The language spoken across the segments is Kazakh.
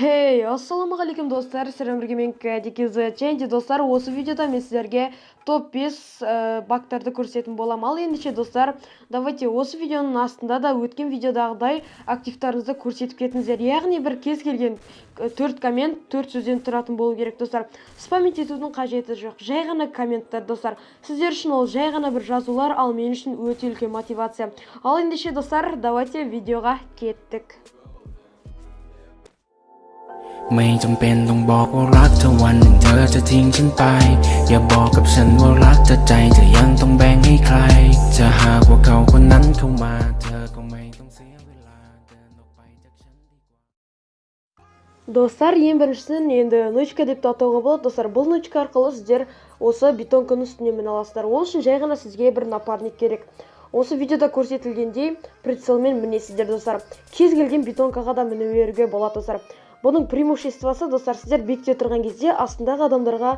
Хей, ассалаумағалейкум достар, сіздермен бірге мен Кәдекезі. Және достар, осы видеода мен сіздерге топ 5 бактарды көрсететін болам. Ал ендеше достар, давайте осы видеоның астында да өткен видеодағыдай активтарыңызды көрсетіп кетіңіздер. Яғни бір кез келген 4 коммент 4 сөзден тұратын болу керек достар. Спамить етудің қажеті жоқ. Жай ғана комменттер достар. Сіздер үшін ол жай ғана бір жазулар, ал мен үшін өте үлкен мотивация. Ал ендеше достар, давайте видеоға кеттік. ไม่จำเป็นต้องบอกว่ารักเธอวันหนึ่งเธอจะทิ้งฉันไปอย่าบอกกับฉันว่ารักเธอใจจะยังต้องแบ่งให้ใครจะหากว่าเขาคนนั้นเข้ามาเธอก็ไม่ต้องเสียเวลาเดินออกไปจากฉันดีกว่า Достар, ең біріншісін енді нычка деп атауға болады. Достар, бұл нычка арқылы сіздер осы бетонканың үстіне міне аласыздар. Ол үшін жай ғана сізге бір напарник керек. Осы видеода көрсетілгендей прицелмен мінесіздер достар. Кез келген бетонкаға да міне беруге болады достар. Бұның преимуществосы достар, сіздер биікте тұрған кезде астындағы адамдарға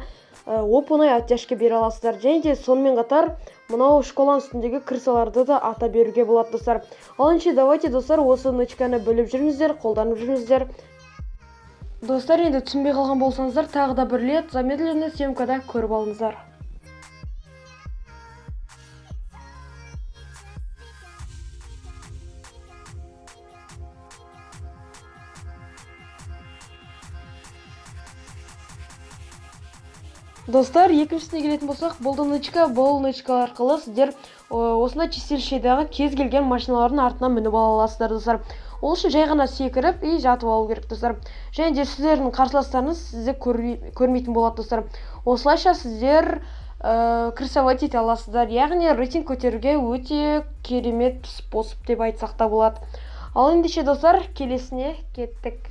оп-оңай оттяжка бере аласыздар. Және де сонымен қатар мынау школаның үстіндегі крысаларды да ата беруге болады достар. Ал ендеше давайте достар, осы нычканы біліп жүріңіздер, қолданып жүріңіздер. Достар, енді түсінбей қалған болсаңыздар, тағы да бір рет замедленный съемкада көріп алыңыздар. Достар, екіншісіне келетін болсақ, бұл нычка арқылы сіздер осындай чистилищедегі кез келген машиналардың артынан мініп ала аласыздар достар. Ол үшін жай ғана секіріп и жатып алу керек достар. Және де сіздердің қарсыластарыңыз сізді көрмейтін болады достар. Осылайша сіздер крысовать ете аласыздар. Яғни рейтинг көтеруге өте керемет способ деп айтсақ та болады. Ал ендеше достар, келесіне кеттік.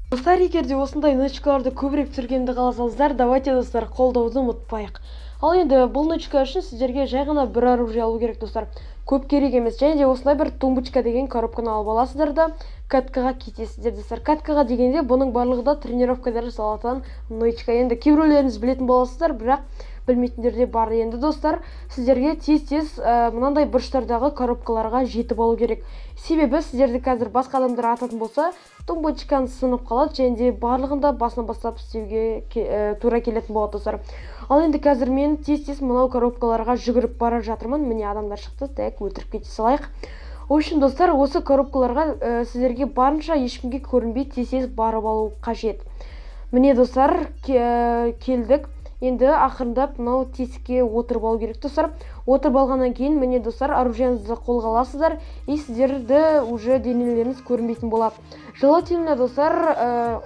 Достар, егерде осындай нычкаларды көбірек түсіргенді қаласаңыздар, давайте достар, қолдауды ұмытпайық. Ал енді бұл нычка үшін сіздерге жай ғана бір оружие алу керек достар. Көп керек емес. Және де осындай бір тумбочка деген коробканы алып аласыздар да каткаға кетесіздер достар. Каткаға дегенде бұның барлығы да тренировкада жасалатын нычка. Енді кейбіреулеріңіз білетін боласыздар, бірақ білмейтіндер де бар. Енді достар, сіздерге тез-тез мынандай бұрыштардағы коробкаларға жетіп алу керек. Себебі сіздерді қазір басқа адамдар ататын болса, тумбочканы сынып қалады, және де барлығында басынан бастап істеуге тура келетін болады достар. Ал енді қазір мен тез-тез мынау коробкаларға жүгіріп бара жатырмын. Міне адамдар шықты, так өтіріп кете салайық. О үшін достар, осы коробкаларға сіздерге барынша ешкімге көрінбей тез-тез барып алу қажет. Міне достар, келдік. Енді ақырындап мынау тесікке отырып алу керек достар. Отырып алғаннан кейін міне достар, оружиеңізді қолға аласыздар и сіздерді уже денелеріңіз көрінбейтін болады. Желательно достар,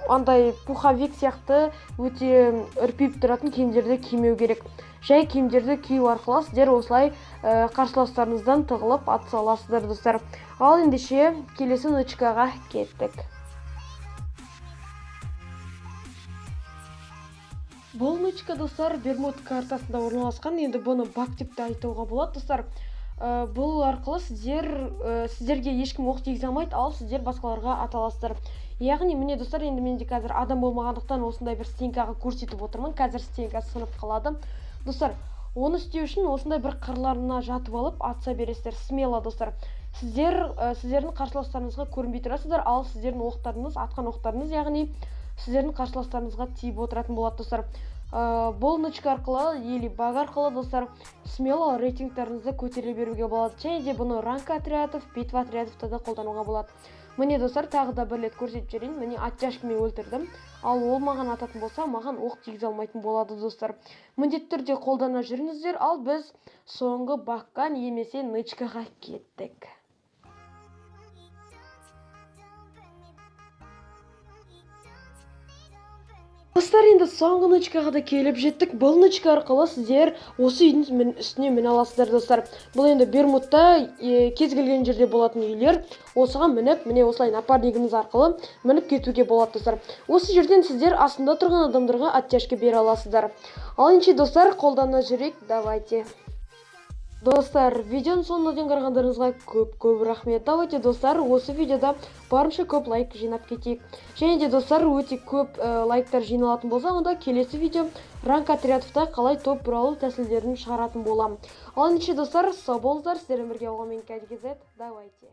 андай пуховик сияқты өте үрпиіп тұратын киімдерді кимеу керек. Жай киімдерді кию арқылы сіздер осылай қарсыластарыңыздан тығылып атыса аласыздар достар. Ал ендеше келесі нычкаға кеттік. Бұл нычка достар Бермуд картасында орналасқан. Енді бұны баг деп те айтуға болады достар. Бұл арқылы сіздерге ешкім оқ тигізе алмайды, ал сіздер басқаларға ата аласыздар. Яғни міне достар, енді менде қазір адам болмағандықтан осындай бір стенкаға көрсетіп отырмын. Қазір стенка сынып қалады. Достар, оны істеу үшін осындай бір қырларына жатып алып атса бересіздер. Смело достар. Сіздердің қарсыластарыңызға көрінбей тұрасыздар, ал сіздердің оқтарыңыз, атқан оқтарыңыз, яғни сіздердің қарсыластарыңызға тиіп отыратын болады достар. Бұл нычка арқылы, или баг арқылы достар, смело рейтингтарыңызды көтере беруге болады. Және де бұны ранг отрядов, битва отрядовта да қолдануға болады. Міне достар, тағы да бір рет көрсетіп жіберейін. Міне оттяжкамен өлтірдім. Ал ол маған ататын болса, маған оқ тигізе алмайтын болады достар. Міндетті түрде қолдана жүріңіздер, ал біз соңғы багқа немесе нычкаға кеттік. Достар, енді соңғы нычкаға да келіп жеттік. Бұл нычка арқылы сіздер осы үйдің үстіне міне аласыздар достар. Бұл енді Бермудта кез келген жерде болатын үйлер. Осыған мініп, міне осылай напарнигіңіз арқылы мініп кетуге болады достар. Осы жерден сіздер астында тұрған адамдарға оттяжка бере аласыздар. Ал ендеше достар, қолдана жүрейік, давайте. Достар, видеоның соңына дейін қарағандарыңызға көп рахмет. Давайте достар, осы видеода барынша көп лайк жинап кетейік. Және де достар, өте көп лайктар жиналатын болса, онда келесі видео ранг отрядовта қалай топ бұралу тәсілдерін шығаратын болам. Ал ендеше достар, сау болыңыздар, сіздермен бірге болған мен Кәдекезі. Давайте.